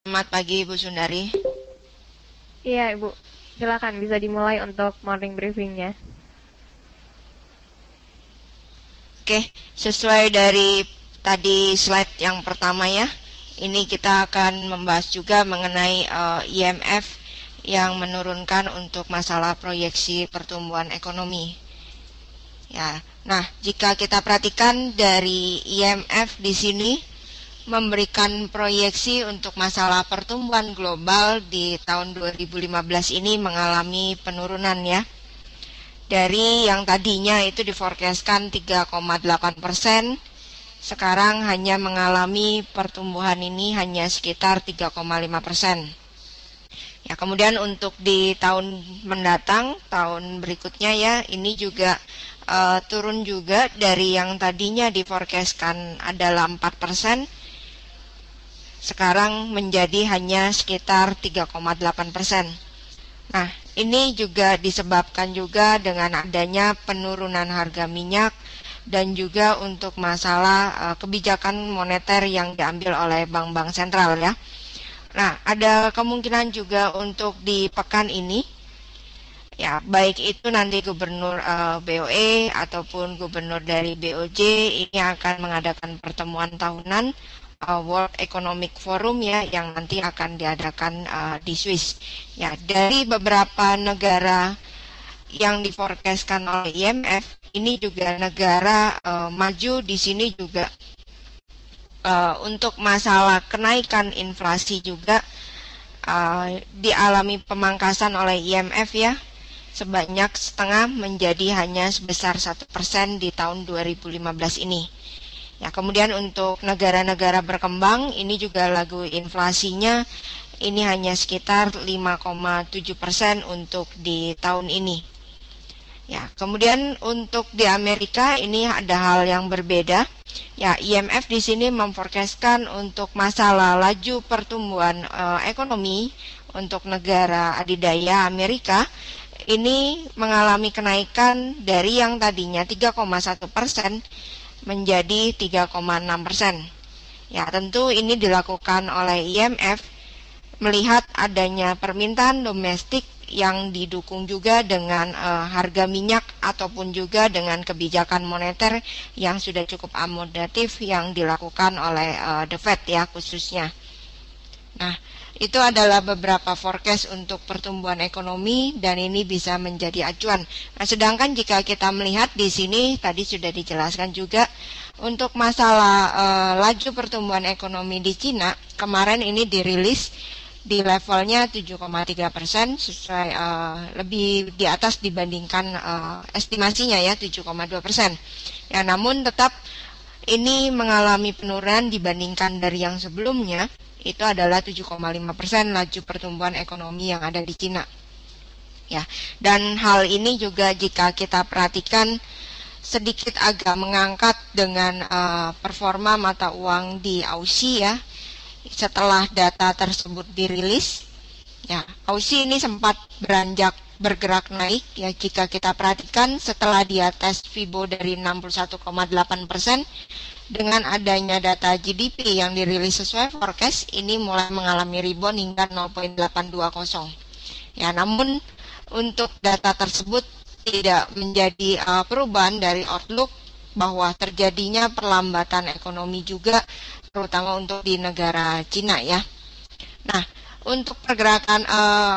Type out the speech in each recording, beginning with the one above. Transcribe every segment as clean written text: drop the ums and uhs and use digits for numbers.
Selamat pagi Ibu Sundari. Iya, Ibu. Silakan bisa dimulai untuk morning briefingnya. Oke, sesuai dari tadi slide yang pertama ya. Ini kita akan membahas juga mengenai IMF yang menurunkan untuk masalah proyeksi pertumbuhan ekonomi. Ya, nah jika kita perhatikan dari IMF di sini memberikan proyeksi untuk masalah pertumbuhan global di tahun 2015 ini mengalami penurunan ya. Dari yang tadinya itu diforecastkan 3,8%, sekarang hanya mengalami pertumbuhan ini hanya sekitar 3,5%. Ya, kemudian untuk di tahun mendatang, tahun berikutnya ya, ini juga turun juga dari yang tadinya diforecastkan adalah 4%, sekarang menjadi hanya sekitar 3,8%. Nah, ini juga disebabkan juga dengan adanya penurunan harga minyak dan juga untuk masalah kebijakan moneter yang diambil oleh bank-bank sentral ya. Nah, ada kemungkinan juga untuk di pekan ini ya, baik itu nanti gubernur BOE ataupun gubernur dari BOJ ini akan mengadakan pertemuan tahunan World Economic Forum ya, yang nanti akan diadakan di Swiss. Ya, dari beberapa negara yang diforecastkan oleh IMF, ini juga negara maju di sini juga untuk masalah kenaikan inflasi juga dialami pemangkasan oleh IMF ya, sebanyak setengah menjadi hanya sebesar 1% di tahun 2015 ini. Ya, kemudian untuk negara-negara berkembang ini juga lagu inflasinya ini hanya sekitar 5,7% untuk di tahun ini. Ya, kemudian untuk di Amerika ini ada hal yang berbeda. Ya, IMF di sini memforecastkan untuk masalah laju pertumbuhan ekonomi untuk negara adidaya Amerika ini mengalami kenaikan dari yang tadinya 3,1% menjadi 3,6%. Ya, tentu ini dilakukan oleh IMF melihat adanya permintaan domestik yang didukung juga dengan harga minyak ataupun juga dengan kebijakan moneter yang sudah cukup akomodatif yang dilakukan oleh The Fed ya khususnya. Nah, itu adalah beberapa forecast untuk pertumbuhan ekonomi dan ini bisa menjadi acuan. Nah, sedangkan jika kita melihat di sini tadi sudah dijelaskan juga untuk masalah laju pertumbuhan ekonomi di Cina, kemarin ini dirilis di levelnya 7,3%, sesuai lebih di atas dibandingkan estimasinya ya 7,2%. Ya, namun tetap ini mengalami penurunan dibandingkan dari yang sebelumnya, itu adalah 7,5% laju pertumbuhan ekonomi yang ada di Cina. Ya, dan hal ini juga jika kita perhatikan sedikit agak mengangkat dengan performa mata uang di Aussie ya. Setelah data tersebut dirilis, ya, Aussie ini sempat beranjak bergerak naik ya jika kita perhatikan setelah dia tes Fibo dari 61,8%. Dengan adanya data GDP yang dirilis sesuai forecast, ini mulai mengalami rebound hingga 0,820. Ya, namun untuk data tersebut tidak menjadi perubahan dari outlook bahwa terjadinya perlambatan ekonomi juga, terutama untuk di negara Cina ya. Nah, untuk pergerakan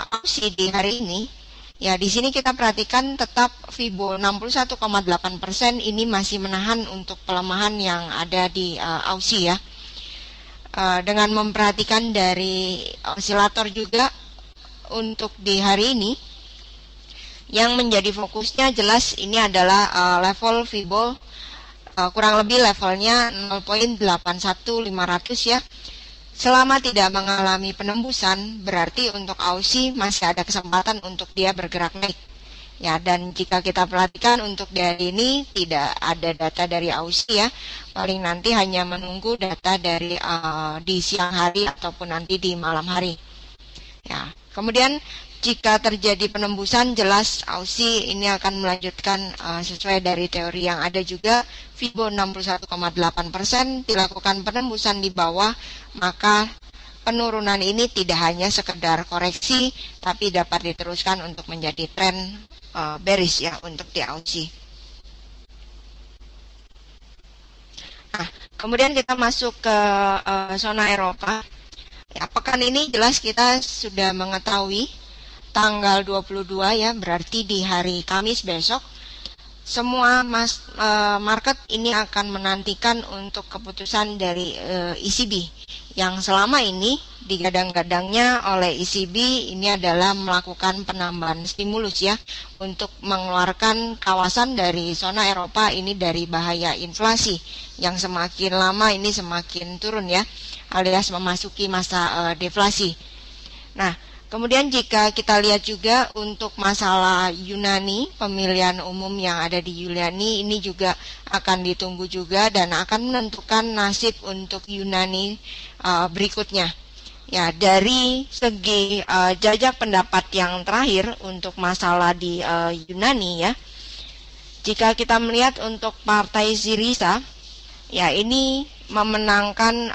Aussie di hari ini, ya di sini kita perhatikan tetap Fibo 61,8% ini masih menahan untuk pelemahan yang ada di Aussie ya. Dengan memperhatikan dari osilator juga untuk di hari ini, yang menjadi fokusnya jelas ini adalah level Fibo kurang lebih levelnya 0,81500 ya. Selama tidak mengalami penembusan, berarti untuk Aussie masih ada kesempatan untuk dia bergerak naik. Ya, dan jika kita perhatikan untuk di hari ini tidak ada data dari Aussie ya. Paling nanti hanya menunggu data dari di siang hari ataupun nanti di malam hari. Ya, kemudian jika terjadi penembusan, jelas Aussie ini akan melanjutkan sesuai dari teori yang ada juga. Fibo 61,8% dilakukan penembusan di bawah, maka penurunan ini tidak hanya sekedar koreksi, tapi dapat diteruskan untuk menjadi tren bearish ya untuk di Aussie. Nah, kemudian kita masuk ke zona Eropa. Ya, pekan ini jelas kita sudah mengetahui tanggal 22 ya, berarti di hari Kamis besok semua market ini akan menantikan untuk keputusan dari ECB yang selama ini digadang-gadangnya oleh ECB ini adalah melakukan penambahan stimulus ya untuk mengeluarkan kawasan dari zona Eropa ini dari bahaya inflasi yang semakin lama ini semakin turun ya, alias memasuki masa deflasi. Nah, kemudian jika kita lihat juga untuk masalah Yunani, pemilihan umum yang ada di Yunani ini juga akan ditunggu juga dan akan menentukan nasib untuk Yunani berikutnya. Ya, dari segi jajak pendapat yang terakhir untuk masalah di Yunani ya, jika kita melihat untuk partai Syriza, ya ini memenangkan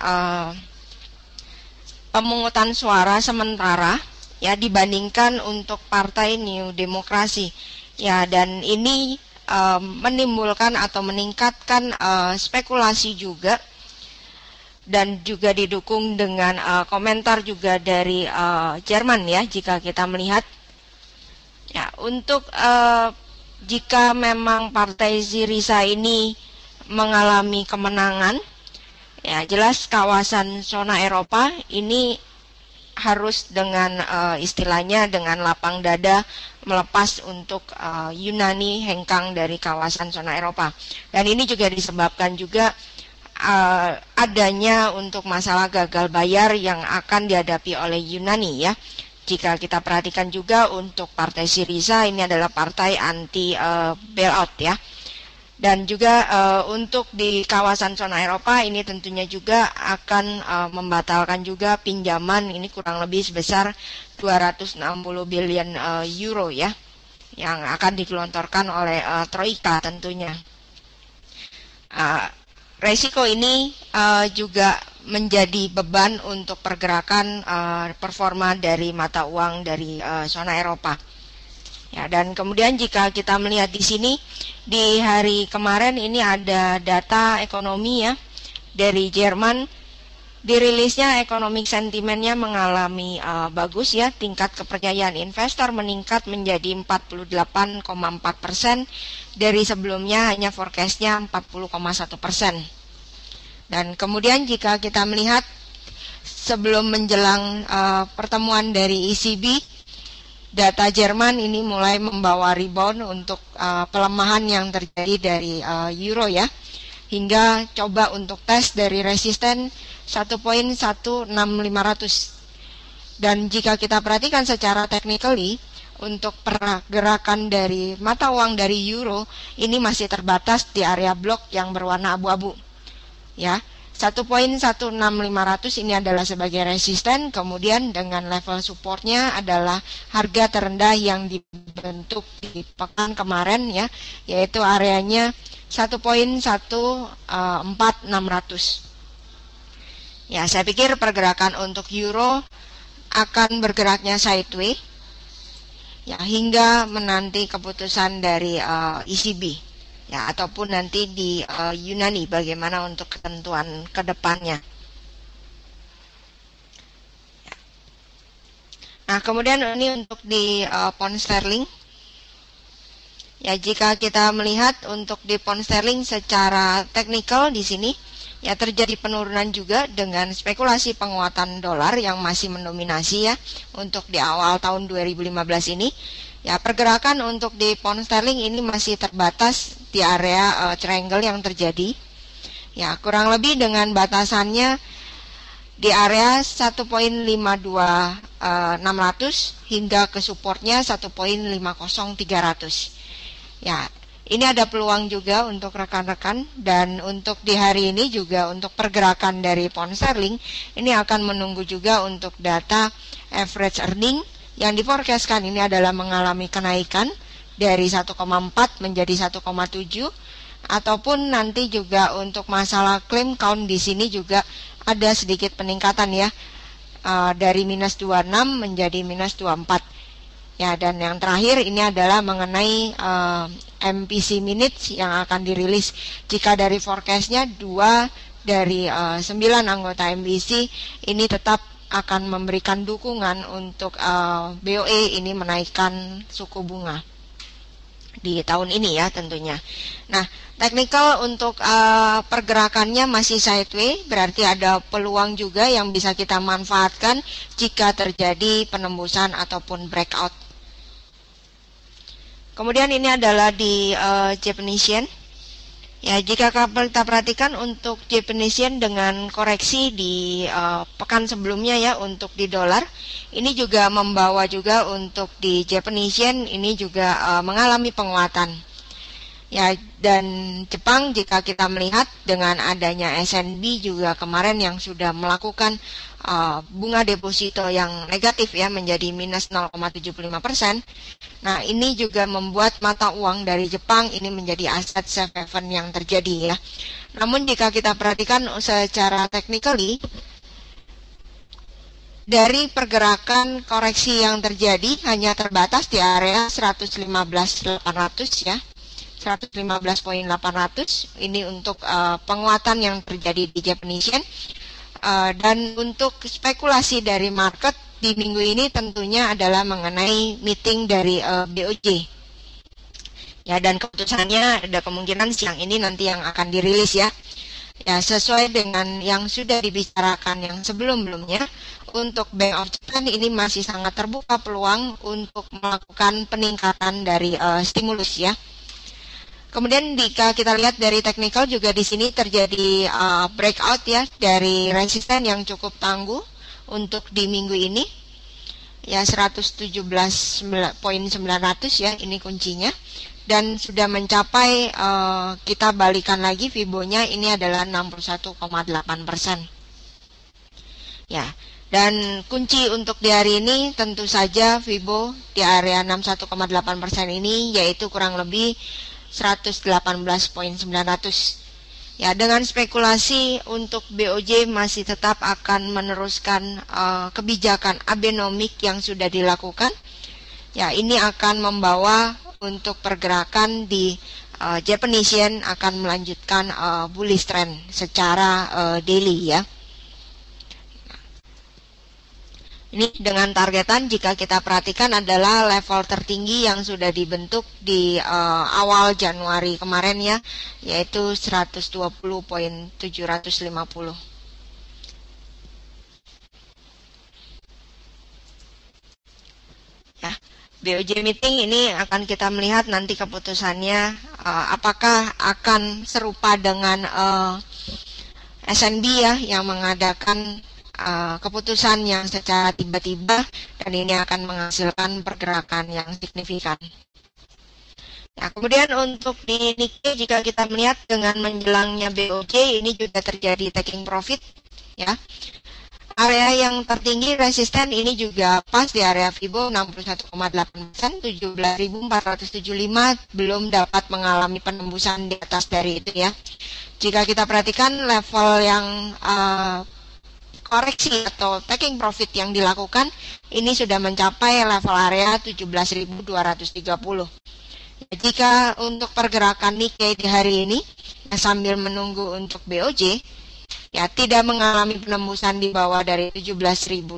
pemungutan suara sementara ya dibandingkan untuk partai New Demokrasi ya, dan ini menimbulkan atau meningkatkan spekulasi juga dan juga didukung dengan komentar juga dari Jerman ya jika kita melihat ya untuk jika memang partai Syriza ini mengalami kemenangan ya jelas kawasan zona Eropa ini harus dengan istilahnya dengan lapang dada melepas untuk Yunani hengkang dari kawasan zona Eropa. Dan ini juga disebabkan juga adanya untuk masalah gagal bayar yang akan dihadapi oleh Yunani ya. Jika kita perhatikan juga untuk partai Syriza ini adalah partai anti bailout ya. Dan juga untuk di kawasan zona Eropa ini tentunya juga akan membatalkan juga pinjaman ini kurang lebih sebesar 260 billion euro ya yang akan digelontorkan oleh Troika tentunya. Resiko ini juga menjadi beban untuk pergerakan performa dari mata uang dari zona Eropa. Ya, dan kemudian jika kita melihat di sini di hari kemarin ini ada data ekonomi ya dari Jerman, dirilisnya economic sentimennya mengalami bagus ya, tingkat kepercayaan investor meningkat menjadi 48,4% dari sebelumnya hanya forecastnya 40,1%. Dan kemudian jika kita melihat sebelum menjelang pertemuan dari ECB, data Jerman ini mulai membawa rebound untuk pelemahan yang terjadi dari euro ya, hingga coba untuk tes dari resisten 1.16500. Dan jika kita perhatikan secara technically untuk pergerakan dari mata uang dari euro ini masih terbatas di area blok yang berwarna abu-abu ya. 1.16500 ini adalah sebagai resisten, kemudian dengan level supportnya adalah harga terendah yang dibentuk di pekan kemarin ya, yaitu areanya 1.14600. Ya, saya pikir pergerakan untuk euro akan bergeraknya sideways ya hingga menanti keputusan dari ECB. Ya, ataupun nanti di Yunani bagaimana untuk ketentuan ke depannya. Ya. Nah, kemudian ini untuk di pound sterling. Ya, jika kita melihat untuk di pound sterling secara teknikal di sini ya terjadi penurunan juga dengan spekulasi penguatan dolar yang masih mendominasi ya untuk di awal tahun 2015 ini. Ya, pergerakan untuk di pound sterling ini masih terbatas di area triangle yang terjadi. Ya, kurang lebih dengan batasannya di area 1.52600 hingga ke supportnya 1.50300. Ya, ini ada peluang juga untuk rekan-rekan, dan untuk di hari ini juga untuk pergerakan dari pound sterling ini akan menunggu juga untuk data average earning yang diforecastkan ini adalah mengalami kenaikan dari 1,4 menjadi 1,7, ataupun nanti juga untuk masalah claim count di sini juga ada sedikit peningkatan ya. dari minus 26 menjadi minus 24. Ya, dan yang terakhir ini adalah mengenai MPC minutes yang akan dirilis. Jika dari forecastnya 2 dari 9 anggota MPC ini tetap akan memberikan dukungan untuk BOE ini menaikkan suku bunga di tahun ini ya tentunya. Nah, technical untuk pergerakannya masih sideways, berarti ada peluang juga yang bisa kita manfaatkan jika terjadi penembusan ataupun breakout. Kemudian ini adalah di Japanese yen. Ya, jika kita perhatikan untuk Japanese yen dengan koreksi di pekan sebelumnya ya untuk di dolar, ini juga membawa juga untuk di Japanese yen ini juga mengalami penguatan. Ya, dan Jepang jika kita melihat dengan adanya SNB juga kemarin yang sudah melakukan bunga deposito yang negatif ya menjadi minus 0,75%. Nah, ini juga membuat mata uang dari Jepang ini menjadi aset safe haven yang terjadi ya. Namun jika kita perhatikan secara technically dari pergerakan koreksi yang terjadi hanya terbatas di area 115.800 ya. 115.800 ini untuk penguatan yang terjadi di Japanese yen. Dan untuk spekulasi dari market di minggu ini tentunya adalah mengenai meeting dari BOJ. Ya, dan keputusannya ada kemungkinan siang ini nanti yang akan dirilis ya. Ya, sesuai dengan yang sudah dibicarakan yang sebelum-sebelumnya, untuk Bank of Japan ini masih sangat terbuka peluang untuk melakukan peningkatan dari stimulus ya. Kemudian jika kita lihat dari technical juga di sini terjadi breakout ya dari resisten yang cukup tangguh untuk di minggu ini. Ya 117.900 ya ini kuncinya, dan sudah mencapai kita balikan lagi Fibonya ini adalah 61,8%. Ya, dan kunci untuk di hari ini tentu saja Fibo di area 61,8% ini yaitu kurang lebih 118.900. Ya, dengan spekulasi untuk BOJ masih tetap akan meneruskan kebijakan Abenomic yang sudah dilakukan. Ya, ini akan membawa untuk pergerakan di Japanese yen akan melanjutkan bullish trend secara daily ya. Ini dengan targetan jika kita perhatikan adalah level tertinggi yang sudah dibentuk di awal Januari kemarin ya, yaitu 120.750. Ya, BOJ meeting ini akan kita melihat nanti keputusannya apakah akan serupa dengan SNB ya yang mengadakan keputusan yang secara tiba-tiba dan ini akan menghasilkan pergerakan yang signifikan. Nah, kemudian untuk di Nikkei jika kita melihat dengan menjelangnya BOJ ini juga terjadi taking profit ya. Area yang tertinggi resisten ini juga pas di area Fibo 61,8%, 17.475 belum dapat mengalami penembusan di atas dari itu ya. Jika kita perhatikan level yang koreksi atau taking profit yang dilakukan ini sudah mencapai level area 17.230. Jika untuk pergerakan Nikkei di hari ini ya, sambil menunggu untuk BOJ ya tidak mengalami penembusan di bawah dari 17.200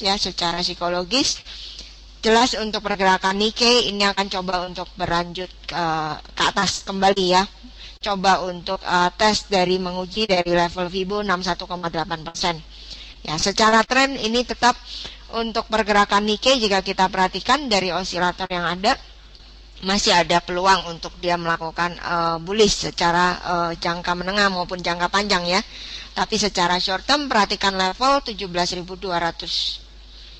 ya secara psikologis, jelas untuk pergerakan Nikkei ini akan coba untuk berlanjut ke atas kembali ya. Coba untuk tes dari menguji dari level Fibo 61,8%. Ya, secara tren ini tetap untuk pergerakan Nikkei jika kita perhatikan dari osilator yang ada masih ada peluang untuk dia melakukan bullish secara jangka menengah maupun jangka panjang ya. Tapi secara short term perhatikan level 17.200.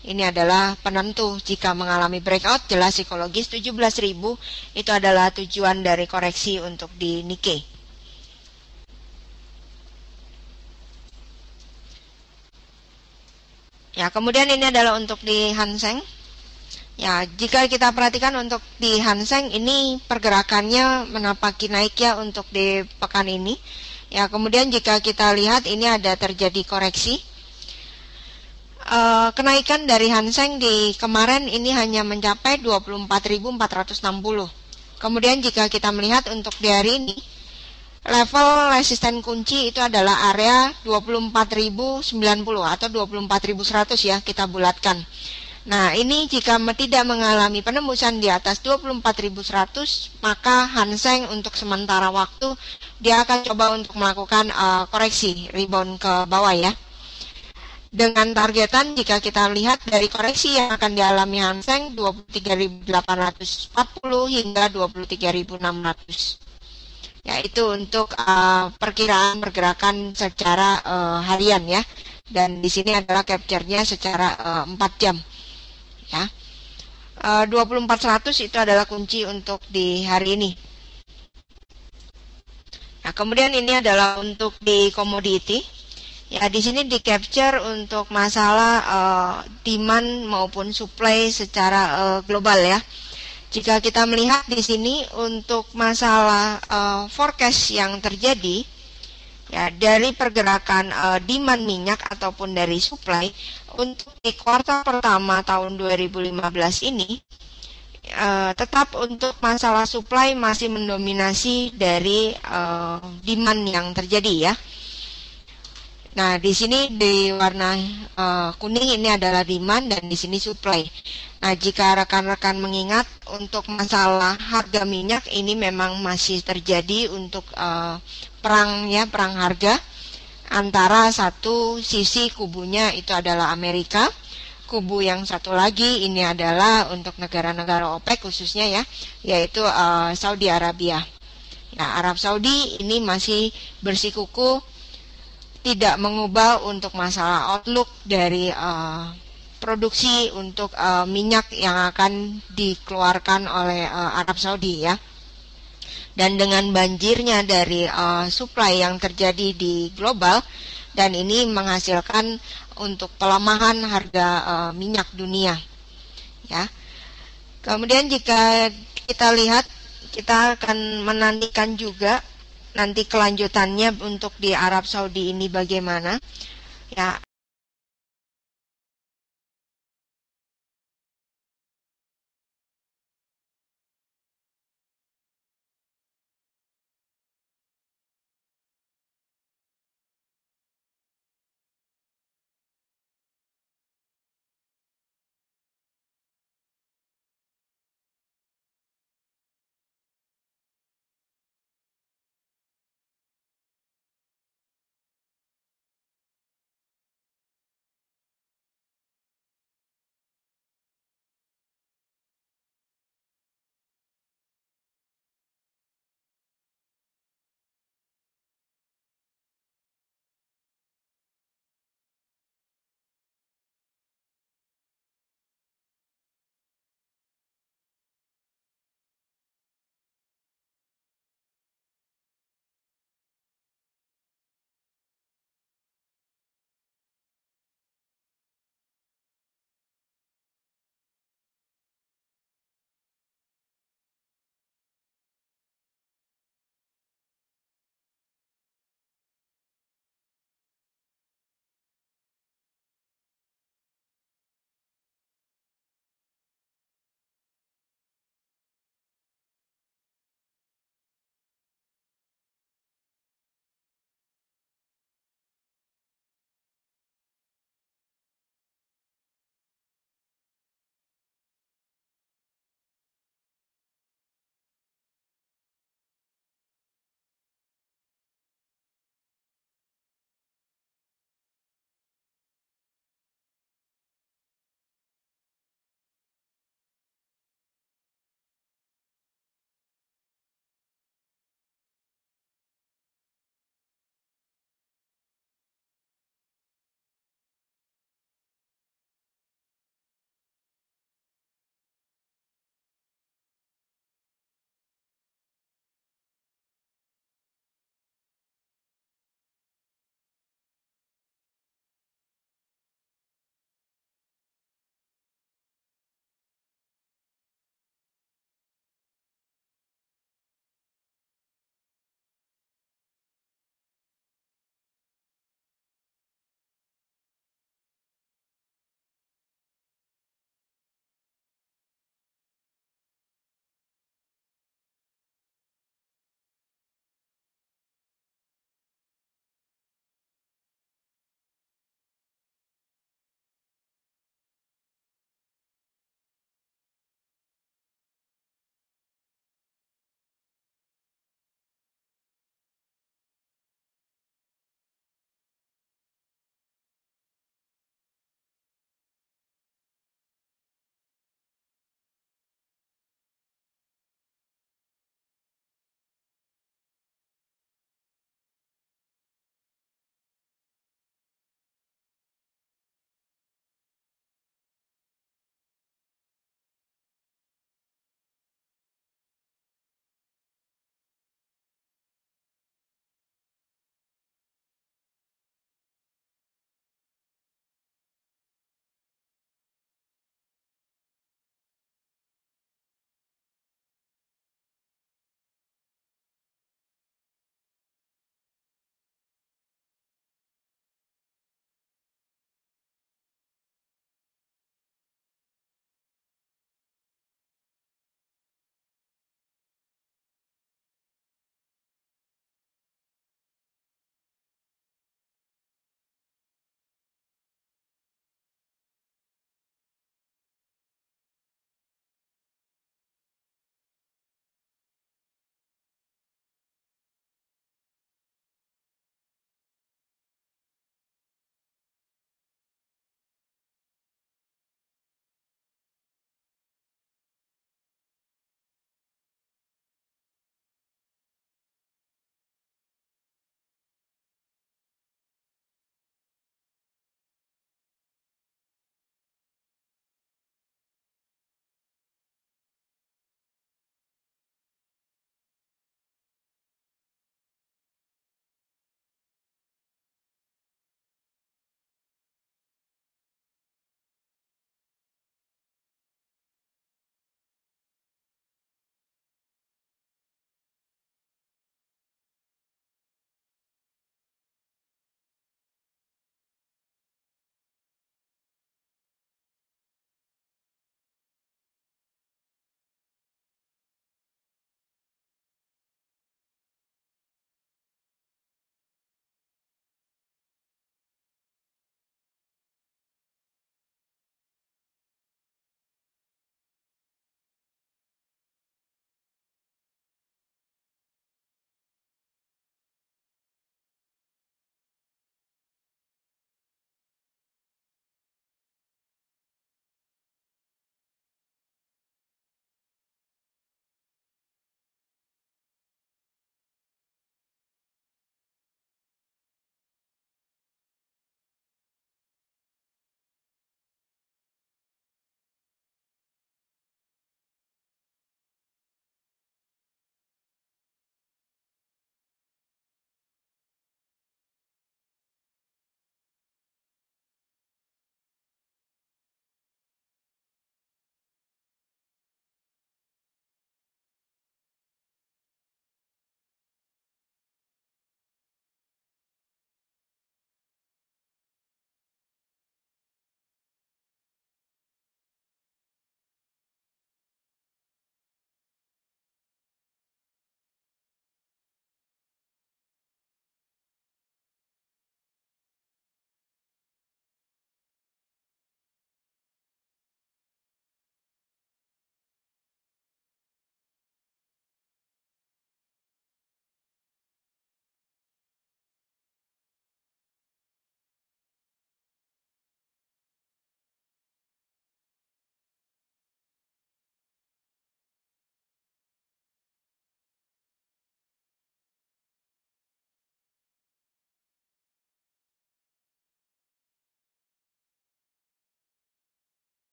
Ini adalah penentu jika mengalami breakout, jelas psikologis 17.000 itu adalah tujuan dari koreksi untuk di Nikkei. Ya, kemudian ini adalah untuk di Hang Seng. Ya, jika kita perhatikan untuk di Hang Seng ini pergerakannya menapaki naik ya untuk di pekan ini. Ya, kemudian jika kita lihat ini ada terjadi koreksi. kenaikan dari Hang Seng di kemarin ini hanya mencapai 24.460. Kemudian jika kita melihat untuk di hari ini, level resisten kunci itu adalah area 24.090 atau 24.100 ya, kita bulatkan. Nah, ini jika tidak mengalami penembusan di atas 24.100, maka Hang Seng untuk sementara waktu dia akan coba untuk melakukan koreksi rebound ke bawah ya. Dengan targetan jika kita lihat dari koreksi yang akan dialami Hang Seng 23.840 hingga 23.600. Yaitu untuk perkiraan pergerakan secara harian ya. Dan di sini adalah capture-nya secara 4 jam. Ya. 24.100 itu adalah kunci untuk di hari ini. Nah, kemudian ini adalah untuk di komoditi. Ya, di sini di capture untuk masalah demand maupun supply secara global ya. Jika kita melihat di sini untuk masalah forecast yang terjadi ya dari pergerakan demand minyak ataupun dari supply untuk di kuartal pertama tahun 2015 ini tetap untuk masalah supply masih mendominasi dari demand yang terjadi ya. Nah, di sini di warna kuning ini adalah demand dan di sini supply. Nah, jika rekan-rekan mengingat untuk masalah harga minyak ini memang masih terjadi untuk perang harga antara satu sisi kubunya itu adalah Amerika, kubu yang satu lagi ini adalah untuk negara-negara OPEC khususnya ya, yaitu Saudi Arabia. Ya, Arab Saudi ini masih bersikuku tidak mengubah untuk masalah outlook dari produksi untuk minyak yang akan dikeluarkan oleh Arab Saudi ya. Dan dengan banjirnya dari supply yang terjadi di global dan ini menghasilkan untuk pelemahan harga minyak dunia ya. Kemudian jika kita lihat, kita akan menantikan juga nanti kelanjutannya untuk di Arab Saudi ini bagaimana ya.